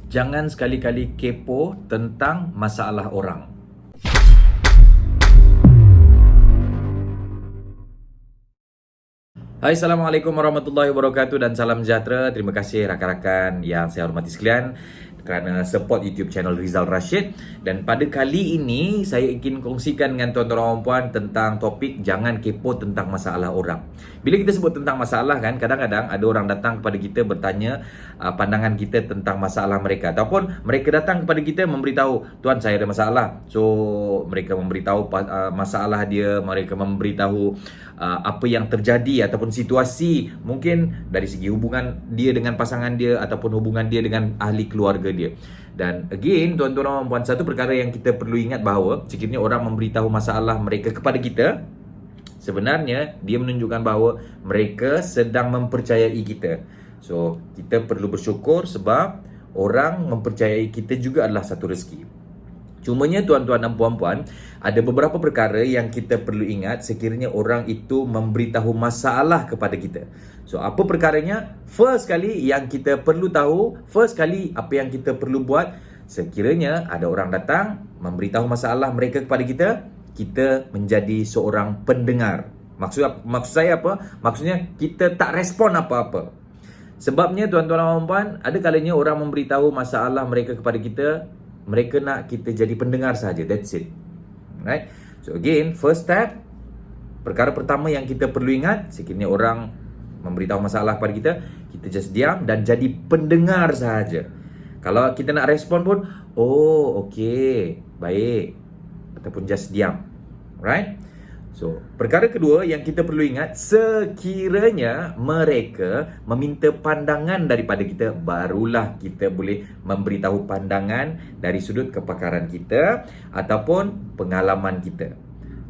Jangan sekali-kali kepo tentang masalah orang. Hai, Assalamualaikum warahmatullahi wabarakatuh dan salam sejahtera. Terima kasih rakan-rakan yang saya hormati sekalian kerana support YouTube channel Rizal Rashid. Dan pada kali ini saya ingin kongsikan dengan tuan-tuan dan puan tentang topik jangan kepo tentang masalah orang. Bila kita sebut tentang masalah kan, kadang-kadang ada orang datang kepada kita bertanya pandangan kita tentang masalah mereka, ataupun mereka datang kepada kita memberitahu, tuan saya ada masalah. So mereka memberitahu masalah dia, mereka memberitahu apa yang terjadi ataupun situasi mungkin dari segi hubungan dia dengan pasangan dia ataupun hubungan dia dengan ahli keluarga dia. Dan again, tuan-tuan dan puan, satu perkara yang kita perlu ingat bahawa sekiranya orang memberitahu masalah mereka kepada kita, sebenarnya dia menunjukkan bahawa mereka sedang mempercayai kita. So kita perlu bersyukur sebab orang mempercayai kita juga adalah satu rezeki. Cumanya tuan-tuan dan puan-puan, ada beberapa perkara yang kita perlu ingat sekiranya orang itu memberitahu masalah kepada kita. So apa perkaranya? First kali yang kita perlu tahu, first kali apa yang kita perlu buat, sekiranya ada orang datang memberitahu masalah mereka kepada kita, kita menjadi seorang pendengar. Maksud saya apa? Maksudnya kita tak respon apa-apa. Sebabnya tuan-tuan dan puan, ada kalanya orang memberitahu masalah mereka kepada kita, mereka nak kita jadi pendengar saja. That's it. Right? So again, first step, perkara pertama yang kita perlu ingat, sekiranya orang memberitahu masalah kepada kita, kita just diam dan jadi pendengar saja. Kalau kita nak respon pun, oh okey, baik, ataupun just diam. Right? So, perkara kedua yang kita perlu ingat, sekiranya mereka meminta pandangan daripada kita, barulah kita boleh memberitahu pandangan dari sudut kepakaran kita ataupun pengalaman kita.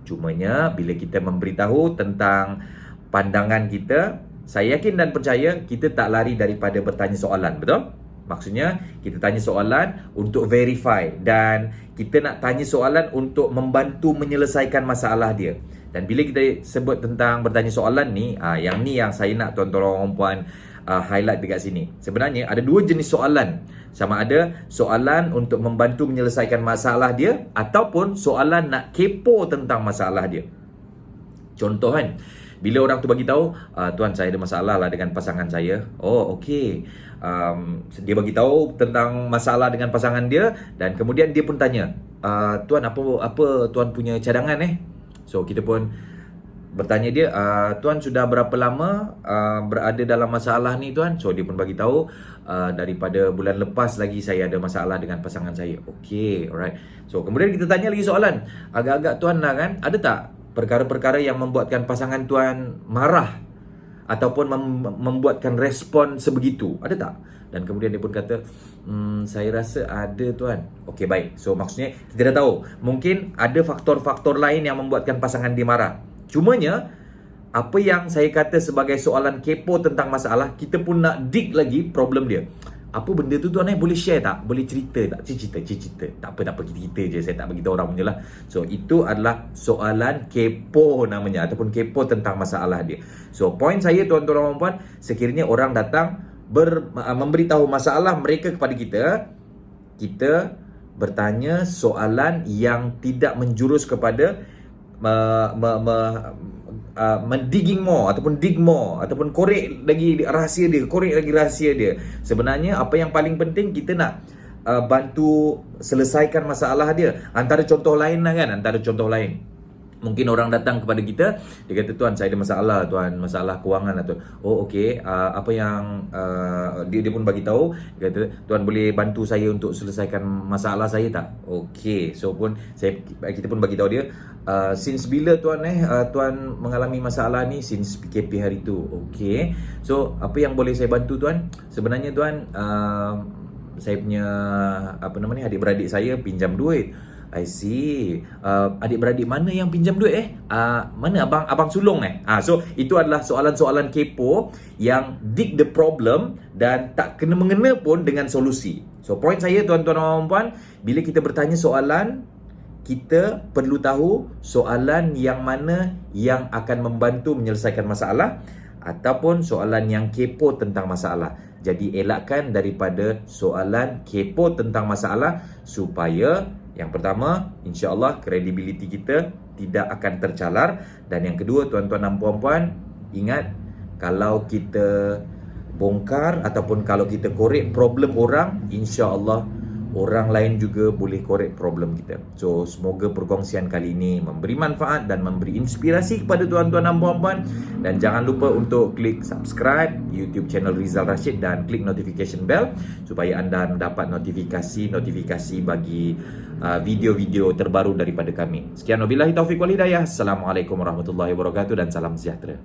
Cumanya bila kita memberitahu tentang pandangan kita, saya yakin dan percaya kita tak lari daripada bertanya soalan, betul? Maksudnya kita tanya soalan untuk verify dan kita nak tanya soalan untuk membantu menyelesaikan masalah dia. Dan bila kita sebut tentang bertanya soalan ni, yang saya nak tuan-tuan dan puan highlight dekat sini. Sebenarnya ada dua jenis soalan. Sama ada soalan untuk membantu menyelesaikan masalah dia ataupun soalan nak kepo tentang masalah dia. Contoh kan, bila orang tu bagi tahu, tuan saya ada masalah lah dengan pasangan saya. Oh okey. Dia bagi tahu tentang masalah dengan pasangan dia dan kemudian dia pun tanya, tuan apa tuan punya cadangan So kita pun bertanya dia, tuan sudah berapa lama berada dalam masalah ni tuan? So dia pun bagi tahu, daripada bulan lepas lagi saya ada masalah dengan pasangan saya. Okey, alright. So kemudian kita tanya lagi soalan, agak-agak tuan lah kan, ada tak perkara-perkara yang membuatkan pasangan tuan marah ataupun membuatkan respon sebegitu? Ada tak? Dan kemudian dia pun kata, saya rasa ada tuan. Okey, baik. So maksudnya kita dah tahu mungkin ada faktor-faktor lain yang membuatkan pasangan dia marah. Cumanya apa yang saya kata sebagai soalan kepo tentang masalah, kita pun nak dig lagi problem dia. Apa benda tu tuan boleh share tak? Boleh cerita tak? Cerita. Tak apa kita je. Saya tak bagi tahu orang punya lah. So itu adalah soalan kepo namanya, ataupun kepo tentang masalah dia. So point saya tuan-tuan dan puan, sekiranya orang datang memberitahu masalah mereka kepada kita, kita bertanya soalan yang tidak menjurus kepada digging more ataupun dig more ataupun korek lagi rahsia dia. Sebenarnya apa yang paling penting, kita nak bantu selesaikan masalah dia. Antara contoh lain mungkin orang datang kepada kita, dia kata, tuan saya ada masalah tuan, masalah kewangan tuan. Oh okey, apa yang dia pun bagi tahu, dia kata, tuan boleh bantu saya untuk selesaikan masalah saya tak? Okey, so pun kita pun bagi tahu dia, since bila tuan tuan mengalami masalah ni? Since PKP hari tu. Okey, so apa yang boleh saya bantu tuan? Sebenarnya tuan, saya punya adik-beradik saya pinjam duit. I see. Adik-beradik mana yang pinjam duit mana abang sulung So itu adalah soalan-soalan kepo yang dig the problem dan tak kena mengena pun dengan solusi. So point saya tuan-tuan dan puan, bila kita bertanya soalan, kita perlu tahu soalan yang mana yang akan membantu menyelesaikan masalah ataupun soalan yang kepo tentang masalah. Jadi elakkan daripada soalan kepo tentang masalah, supaya yang pertama, insya-Allah kredibiliti kita tidak akan tercalar. Dan yang kedua, tuan-tuan dan puan-puan, ingat, kalau kita bongkar ataupun kalau kita korek problem orang, insya-Allah orang lain juga boleh korek problem kita. So, semoga perkongsian kali ini memberi manfaat dan memberi inspirasi kepada tuan-tuan dan puan-puan. Dan jangan lupa untuk klik subscribe YouTube channel Rizal Rashid dan klik notification bell supaya anda mendapat notifikasi bagi video-video terbaru daripada kami. Sekian, wabillahi taufiq wal hidayah. Assalamualaikum warahmatullahi wabarakatuh dan salam sejahtera.